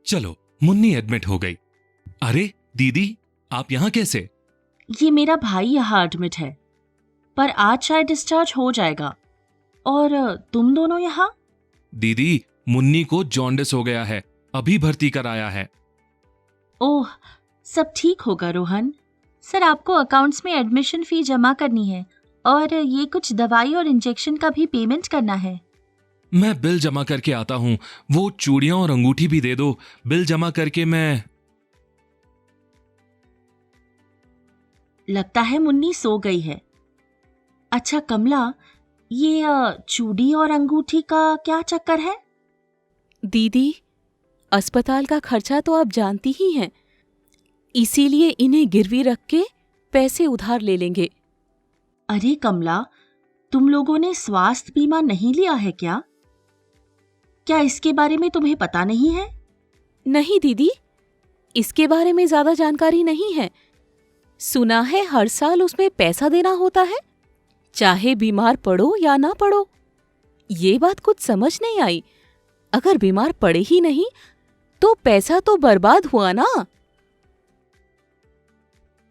चलो, मुन्नी एडमिट हो गई। अरे दीदी, आप यहाँ कैसे? ये मेरा भाई यहाँ एडमिट है, पर आज शायद डिस्चार्ज हो जाएगा। और तुम दोनों यहाँ? दीदी, मुन्नी को जॉन्डिस हो गया है, अभी भर्ती कराया है। ओह, सब ठीक होगा रोहन। सर, आपको अकाउंट्स में एडमिशन फी जमा करनी है और ये कुछ दवाई और इंजेक्शन का भी पेमेंट करना है। मैं बिल जमा करके आता हूँ, वो चूड़ियां और अंगूठी भी दे दो। बिल जमा करके मैं... लगता है मुन्नी सो गई है। अच्छा कमला, ये चूड़ी और अंगूठी का क्या चक्कर है? दीदी, अस्पताल का खर्चा तो आप जानती ही हैं, इसीलिए इन्हें गिरवी रख के पैसे उधार ले लेंगे। अरे कमला, तुम लोगों ने स्वास्थ्य बीमा नहीं लिया है क्या? क्या इसके बारे में तुम्हें पता नहीं है? नहीं दीदी, इसके बारे में ज्यादा जानकारी नहीं है। सुना है हर साल उसमें पैसा देना होता है, चाहे बीमार पड़ो या ना पड़ो। ये बात कुछ समझ नहीं आई। अगर बीमार पड़े ही नहीं तो पैसा तो बर्बाद हुआ ना।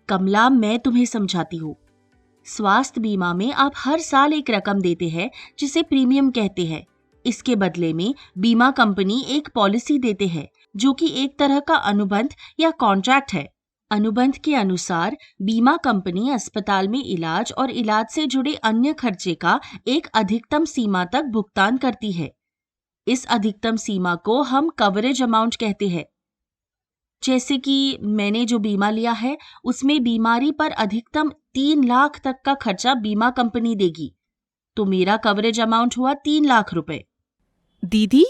कमला, मैं तुम्हें समझाती हूँ। स्वास्थ्य बीमा में आप हर साल एक रकम देते हैं जिसे प्रीमियम कहते हैं। इसके बदले में बीमा कंपनी एक पॉलिसी देते हैं जो कि एक तरह का अनुबंध या कॉन्ट्रैक्ट है। अनुबंध के अनुसार बीमा कंपनी अस्पताल में इलाज और इलाज से जुड़े अन्य खर्चे का एक अधिकतम सीमा तक भुगतान करती है। इस अधिकतम सीमा को हम कवरेज अमाउंट कहते हैं। जैसे कि मैंने जो बीमा लिया है उसमें बीमारी पर अधिकतम 3 लाख तक का खर्चा बीमा कंपनी देगी, तो मेरा कवरेज अमाउंट हुआ 3 लाख रुपए। दीदी,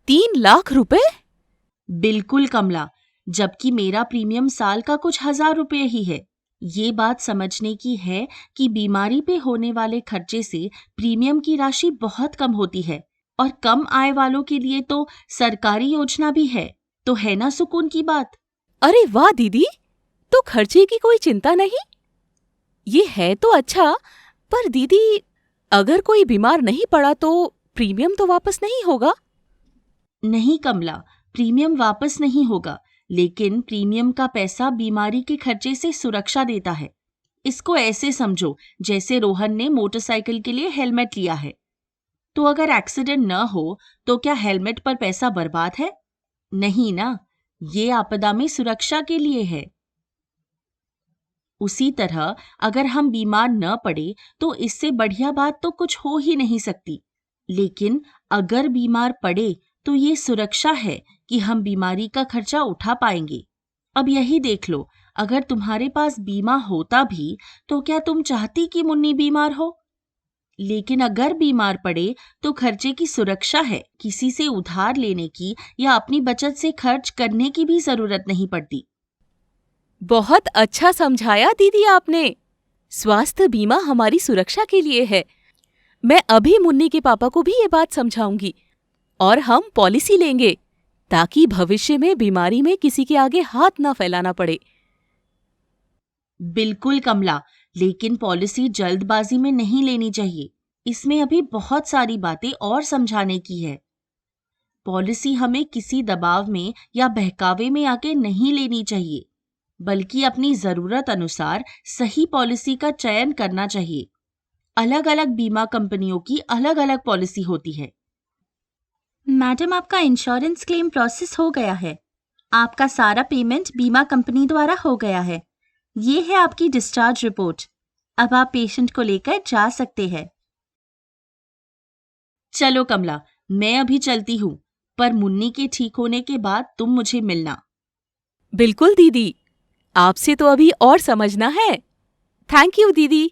3 लाख रुपए? बिल्कुल कमला, जबकि मेरा प्रीमियम साल का कुछ हजार रुपए ही है। ये बात समझने की है कि बीमारी पे होने वाले खर्चे से प्रीमियम की राशि बहुत कम होती है और कम आय वालों के लिए तो सरकारी योजना भी है। तो है ना सुकून की बात? अरे वाह दीदी, तो खर्चे की कोई चिंता नहीं। ये है तो अच्छा, पर दीदी अगर कोई बीमार नहीं पड़ा तो प्रीमियम तो वापस नहीं होगा? नहीं कमला, प्रीमियम वापस नहीं होगा, लेकिन प्रीमियम का पैसा बीमारी के खर्चे से सुरक्षा देता है। इसको ऐसे समझो जैसे रोहन ने मोटरसाइकिल के लिए हेलमेट लिया है, तो अगर एक्सीडेंट न हो तो क्या हेलमेट पर पैसा बर्बाद है? नहीं ना, ये आपदा में सुरक्षा के लिए है। उसी तरह अगर हम बीमार न पड़े तो इससे बढ़िया बात तो कुछ हो ही नहीं सकती। लेकिन अगर बीमार पड़े तो ये सुरक्षा है कि हम बीमारी का खर्चा उठा पाएंगे। अब यही देख लो, अगर तुम्हारे पास बीमा होता भी तो क्या तुम चाहती कि मुन्नी बीमार हो? लेकिन अगर बीमार पड़े तो खर्चे की सुरक्षा है, किसी से उधार लेने की या अपनी बचत से खर्च करने की भी जरूरत नहीं पड़ती। बहुत अच्छा समझाया दीदी आपने। स्वास्थ्य बीमा हमारी सुरक्षा के लिए है। मैं अभी मुन्नी के पापा को भी ये बात समझाऊंगी और हम पॉलिसी लेंगे ताकि भविष्य में बीमारी में किसी के आगे हाथ ना फैलाना पड़े। बिल्कुल कमला, लेकिन पॉलिसी जल्दबाजी में नहीं लेनी चाहिए। इसमें अभी बहुत सारी बातें और समझाने की है। पॉलिसी हमें किसी दबाव में या बहकावे में आके नहीं लेनी चाहिए, बल्कि अपनी जरूरत अनुसार सही पॉलिसी का चयन करना चाहिए। अलग अलग बीमा कंपनियों की अलग अलग पॉलिसी होती है। मैडम, आपका इंश्योरेंस क्लेम प्रोसेस हो गया है। आपका सारा पेमेंट बीमा कंपनी द्वारा हो गया है। ये है आपकी डिस्चार्ज रिपोर्ट। अब आप पेशेंट को लेकर जा सकते हैं। चलो कमला, मैं अभी चलती हूँ, पर मुन्नी के ठीक होने के बाद तुम मुझे मिलना। बिल्कुल दीदी, आपसे तो अभी और समझना है। थैंक यू दीदी।